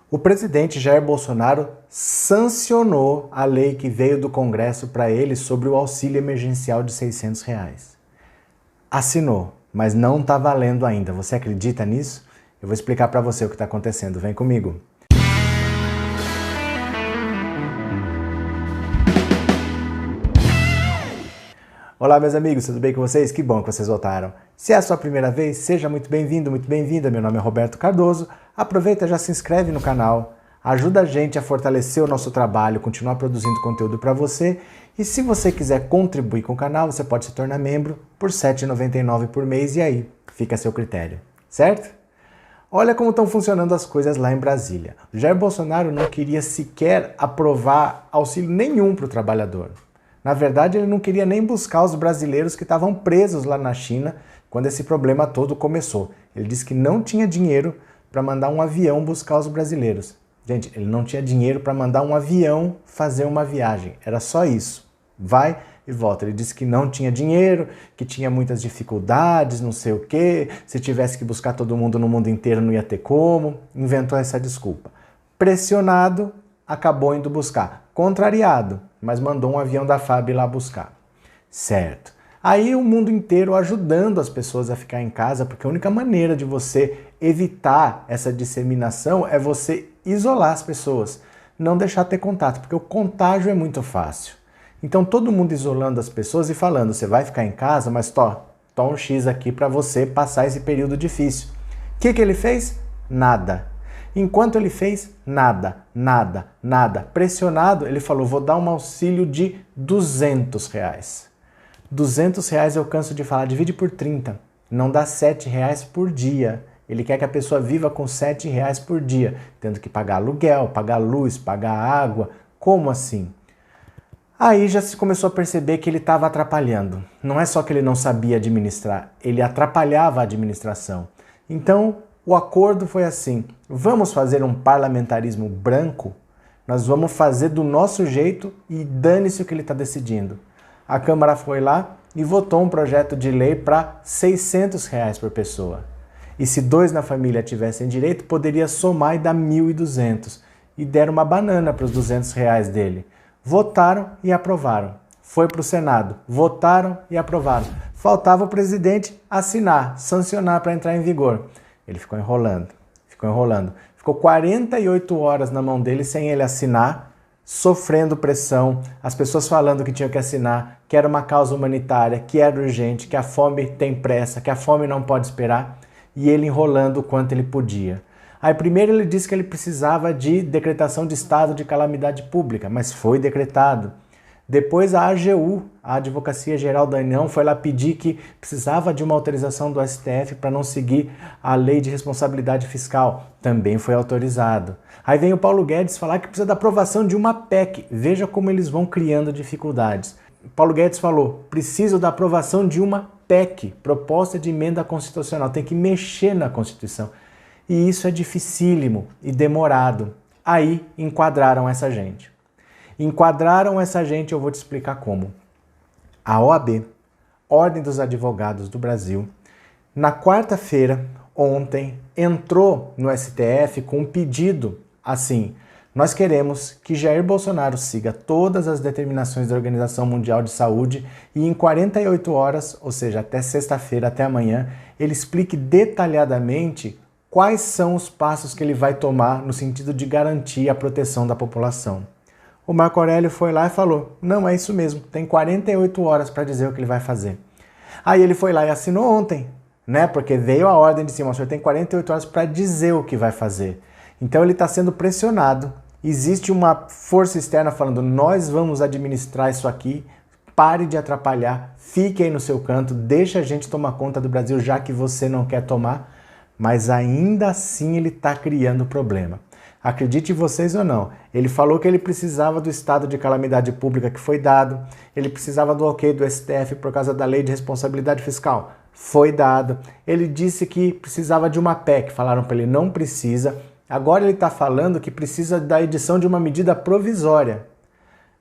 O presidente Jair Bolsonaro sancionou a lei que veio do Congresso para ele sobre o auxílio emergencial de R$ 600. Assinou, mas não está valendo ainda. Você acredita nisso? Eu vou explicar para você o que está acontecendo. Vem comigo. Olá, meus amigos, tudo bem com vocês? Que bom que vocês voltaram. Se é a sua primeira vez, seja muito bem-vindo, muito bem-vinda. Meu nome é Roberto Cardoso. Aproveita, já se inscreve no canal, ajuda a gente a fortalecer o nosso trabalho, continuar produzindo conteúdo para você. E se você quiser contribuir com o canal, você pode se tornar membro por R$ 7,99 por mês e aí fica a seu critério, certo? Olha como estão funcionando as coisas lá em Brasília. O Jair Bolsonaro não queria sequer aprovar auxílio nenhum para o trabalhador. Na verdade, ele não queria nem buscar os brasileiros que estavam presos lá na China quando esse problema todo começou. Ele disse que não tinha dinheiro para mandar um avião buscar os brasileiros. Gente, ele não tinha dinheiro para mandar um avião fazer uma viagem. Era só isso. Vai e volta. Ele disse que não tinha dinheiro, que tinha muitas dificuldades, não sei o quê. Se tivesse que buscar todo mundo no mundo inteiro não ia ter como. Inventou essa desculpa. Pressionado, acabou indo buscar. Contrariado, mas mandou um avião da FAB lá buscar. Certo. Aí o mundo inteiro ajudando as pessoas a ficar em casa, porque a única maneira de você evitar essa disseminação é você isolar as pessoas, não deixar ter contato, porque o contágio é muito fácil. Então todo mundo isolando as pessoas e falando, você vai ficar em casa, mas toma um X aqui para você passar esse período difícil. O que ele fez? Nada. Enquanto ele fez nada. Pressionado, ele falou, vou dar um auxílio de R$ 200. R$ 200 eu canso de falar, divide por 30. Não dá R$ 7 por dia. Ele quer que a pessoa viva com R$ 7 por dia, tendo que pagar aluguel, pagar luz, pagar água. Como assim? Aí já se começou a perceber que ele estava atrapalhando. Não é só que ele não sabia administrar, ele atrapalhava a administração. Então, o acordo foi assim, vamos fazer um parlamentarismo branco? Nós vamos fazer do nosso jeito e dane-se o que ele está decidindo. A Câmara foi lá e votou um projeto de lei para R$ 600 por pessoa. E se 2 na família tivessem direito, poderia somar e dar 1.200. E deram uma banana para os R$ 200 dele. Votaram e aprovaram. Foi para o Senado. Votaram e aprovaram. Faltava o presidente assinar, sancionar para entrar em vigor. Ele ficou enrolando. Ficou 48 horas na mão dele sem ele assinar, sofrendo pressão, as pessoas falando que tinham que assinar, que era uma causa humanitária, que era urgente, que a fome tem pressa, que a fome não pode esperar, e ele enrolando o quanto ele podia. Aí primeiro ele disse que ele precisava de decretação de estado de calamidade pública, mas foi decretado. Depois a AGU, a Advocacia Geral da União, foi lá pedir que precisava de uma autorização do STF para não seguir a lei de responsabilidade fiscal. Também foi autorizado. Aí vem o Paulo Guedes falar que precisa da aprovação de uma PEC. Veja como eles vão criando dificuldades. Paulo Guedes falou, preciso da aprovação de uma PEC, proposta de emenda constitucional. Tem que mexer na Constituição. E isso é dificílimo e demorado. Aí enquadraram essa gente. Eu vou te explicar como. A OAB, Ordem dos Advogados do Brasil, na quarta-feira, ontem, entrou no STF com um pedido assim, nós queremos que Jair Bolsonaro siga todas as determinações da Organização Mundial de Saúde e em 48 horas, ou seja, até sexta-feira, até amanhã, ele explique detalhadamente quais são os passos que ele vai tomar no sentido de garantir a proteção da população. O Marco Aurélio foi lá e falou, não, é isso mesmo, tem 48 horas para dizer o que ele vai fazer. Aí ele foi lá e assinou ontem, né? Porque veio a ordem de cima, o senhor tem 48 horas para dizer o que vai fazer. Então ele está sendo pressionado, existe uma força externa falando, nós vamos administrar isso aqui, pare de atrapalhar, fique aí no seu canto, deixa a gente tomar conta do Brasil já que você não quer tomar, mas ainda assim ele está criando problema. Acredite vocês ou não, ele falou que ele precisava do estado de calamidade pública que foi dado, ele precisava do ok do STF por causa da lei de responsabilidade fiscal, foi dado. Ele disse que precisava de uma PEC, falaram para ele não precisa. Agora ele está falando que precisa da edição de uma medida provisória.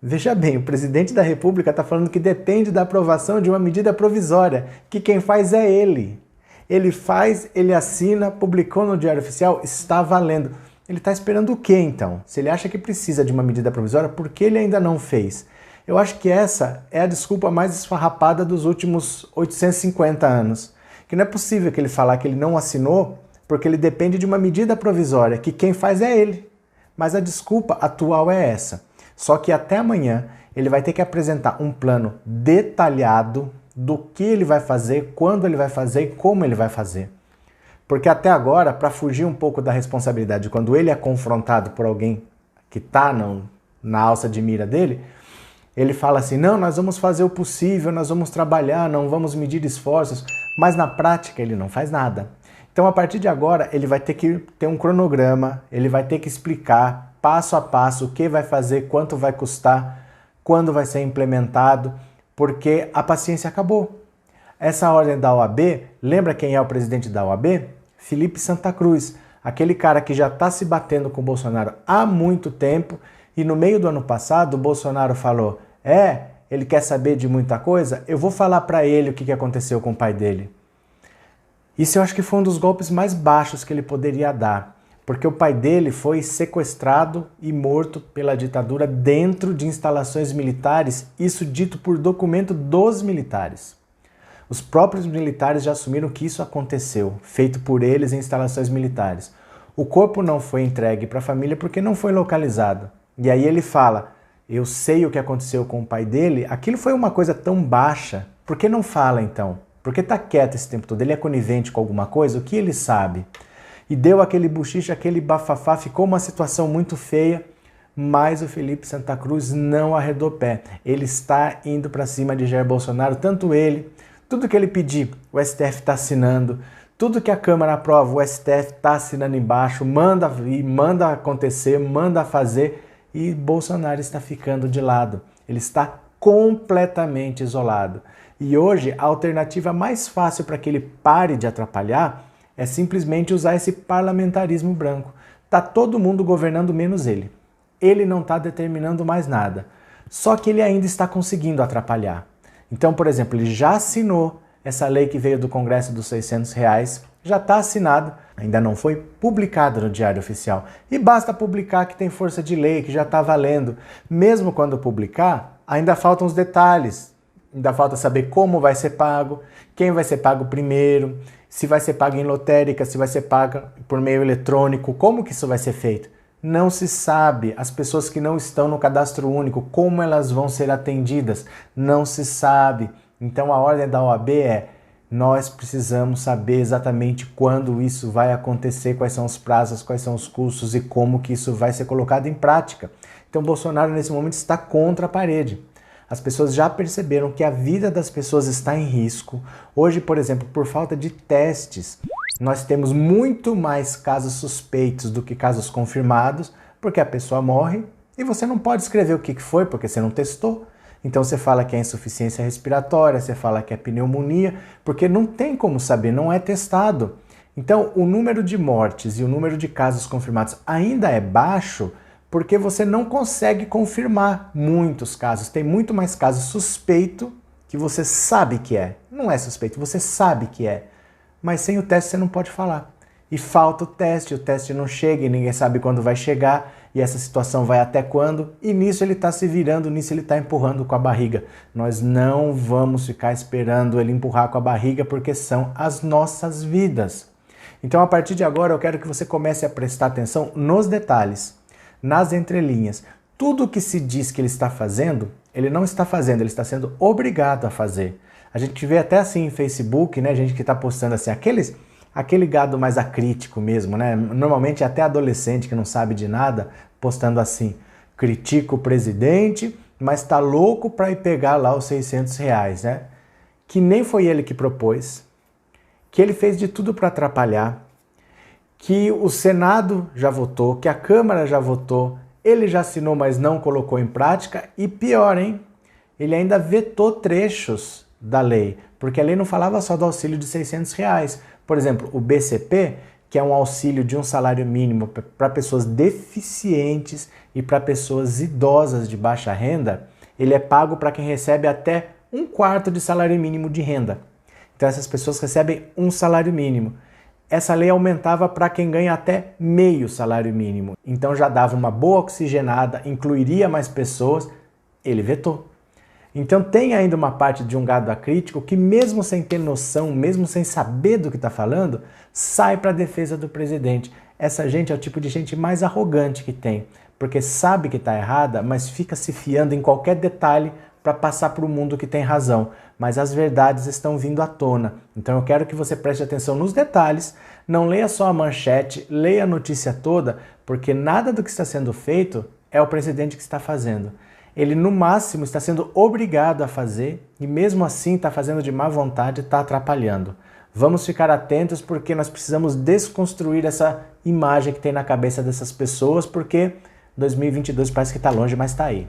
Veja bem, o presidente da República está falando que depende da aprovação de uma medida provisória, que quem faz é ele. Ele faz, ele assina, publicou no Diário Oficial, está valendo. Ele está esperando o quê, então? Se ele acha que precisa de uma medida provisória, por que ele ainda não fez? Eu acho que essa é a desculpa mais esfarrapada dos últimos 850 anos. Que não é possível que ele falar que ele não assinou porque ele depende de uma medida provisória, que quem faz é ele. Mas a desculpa atual é essa. Só que até amanhã ele vai ter que apresentar um plano detalhado do que ele vai fazer, quando ele vai fazer e como ele vai fazer. Porque até agora, para fugir um pouco da responsabilidade, quando ele é confrontado por alguém que está na alça de mira dele, ele fala assim, não, nós vamos fazer o possível, nós vamos trabalhar, não vamos medir esforços, mas na prática ele não faz nada. Então a partir de agora ele vai ter que ter um cronograma, ele vai ter que explicar passo a passo o que vai fazer, quanto vai custar, quando vai ser implementado, porque a paciência acabou. Essa ordem da OAB, lembra quem é o presidente da OAB? Felipe Santa Cruz, aquele cara que já está se batendo com o Bolsonaro há muito tempo e no meio do ano passado o Bolsonaro falou, ele quer saber de muita coisa? Eu vou falar para ele o que aconteceu com o pai dele. Isso eu acho que foi um dos golpes mais baixos que ele poderia dar, porque o pai dele foi sequestrado e morto pela ditadura dentro de instalações militares, isso dito por documento dos militares. Os próprios militares já assumiram que isso aconteceu, feito por eles em instalações militares. O corpo não foi entregue para a família porque não foi localizado. E aí ele fala, eu sei o que aconteceu com o pai dele, aquilo foi uma coisa tão baixa, por que não fala então? Por que está quieto esse tempo todo? Ele é conivente com alguma coisa? O que ele sabe? E deu aquele buchiche, aquele bafafá, ficou uma situação muito feia, mas o Felipe Santa Cruz não arredou pé. Ele está indo para cima de Jair Bolsonaro, tanto ele, tudo que ele pedir, o STF está assinando, tudo que a Câmara aprova, o STF está assinando embaixo, manda acontecer, manda fazer, e Bolsonaro está ficando de lado. Ele está completamente isolado. E hoje a alternativa mais fácil para que ele pare de atrapalhar é simplesmente usar esse parlamentarismo branco. Tá todo mundo governando menos ele. Ele não está determinando mais nada. Só que ele ainda está conseguindo atrapalhar. Então, por exemplo, ele já assinou essa lei que veio do Congresso dos R$600, já está assinada, ainda não foi publicada no Diário Oficial. E basta publicar que tem força de lei, que já está valendo. Mesmo quando publicar, ainda faltam os detalhes. Ainda falta saber como vai ser pago, quem vai ser pago primeiro, se vai ser pago em lotérica, se vai ser pago por meio eletrônico, como que isso vai ser feito? Não se sabe. As pessoas que não estão no cadastro único, como elas vão ser atendidas? Não se sabe. Então a ordem da OAB é, nós precisamos saber exatamente quando isso vai acontecer, quais são os prazos, quais são os custos e como que isso vai ser colocado em prática. Então Bolsonaro nesse momento está contra a parede. As pessoas já perceberam que a vida das pessoas está em risco. Hoje, por exemplo, por falta de testes, nós temos muito mais casos suspeitos do que casos confirmados, porque a pessoa morre e você não pode escrever o que foi, porque você não testou. Então você fala que é insuficiência respiratória, você fala que é pneumonia, porque não tem como saber, não é testado. Então o número de mortes e o número de casos confirmados ainda é baixo, porque você não consegue confirmar muitos casos. Tem muito mais casos suspeito que você sabe que é. Não é suspeito, você sabe que é. Mas sem o teste você não pode falar. E falta o teste não chega e ninguém sabe quando vai chegar, e essa situação vai até quando, e nisso ele está se virando, nisso ele está empurrando com a barriga. Nós não vamos ficar esperando ele empurrar com a barriga, porque são as nossas vidas. Então a partir de agora eu quero que você comece a prestar atenção nos detalhes, nas entrelinhas. Tudo que se diz que ele está fazendo, ele não está fazendo, ele está sendo obrigado a fazer. A gente vê até assim em Facebook, né, gente que está postando assim, aquele gado mais acrítico mesmo, né? Normalmente é até adolescente que não sabe de nada, postando assim, critica o presidente, mas tá louco para ir pegar lá os R$600, né? Que nem foi ele que propôs, que ele fez de tudo para atrapalhar, que o Senado já votou, que a Câmara já votou, ele já assinou, mas não colocou em prática, e pior, hein? Ele ainda vetou trechos da lei, porque a lei não falava só do auxílio de R$600. Por exemplo, o BCP, que é um auxílio de um salário mínimo para pessoas deficientes e para pessoas idosas de baixa renda, ele é pago para quem recebe até 1/4 de salário mínimo de renda. Então essas pessoas recebem um salário mínimo. essa lei aumentava para quem ganha até meio salário mínimo. Então já dava uma boa oxigenada, incluiria mais pessoas, ele vetou. Então tem ainda uma parte de um gado acrítico que mesmo sem ter noção, mesmo sem saber do que está falando, sai para a defesa do presidente. Essa gente é o tipo de gente mais arrogante que tem, porque sabe que está errada, mas fica se fiando em qualquer detalhe para passar para o mundo que tem razão. Mas as verdades estão vindo à tona. Então eu quero que você preste atenção nos detalhes, não leia só a manchete, leia a notícia toda, porque nada do que está sendo feito é o presidente que está fazendo. Ele, no máximo, está sendo obrigado a fazer e, mesmo assim, está fazendo de má vontade, está atrapalhando. Vamos ficar atentos porque nós precisamos desconstruir essa imagem que tem na cabeça dessas pessoas, porque 2022 parece que está longe, mas está aí.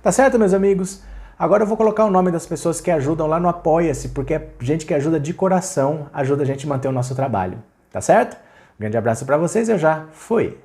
Tá certo, meus amigos? Agora eu vou colocar o nome das pessoas que ajudam lá no Apoia-se, porque é gente que ajuda de coração, ajuda a gente a manter o nosso trabalho. Tá certo? Um grande abraço para vocês e eu já fui!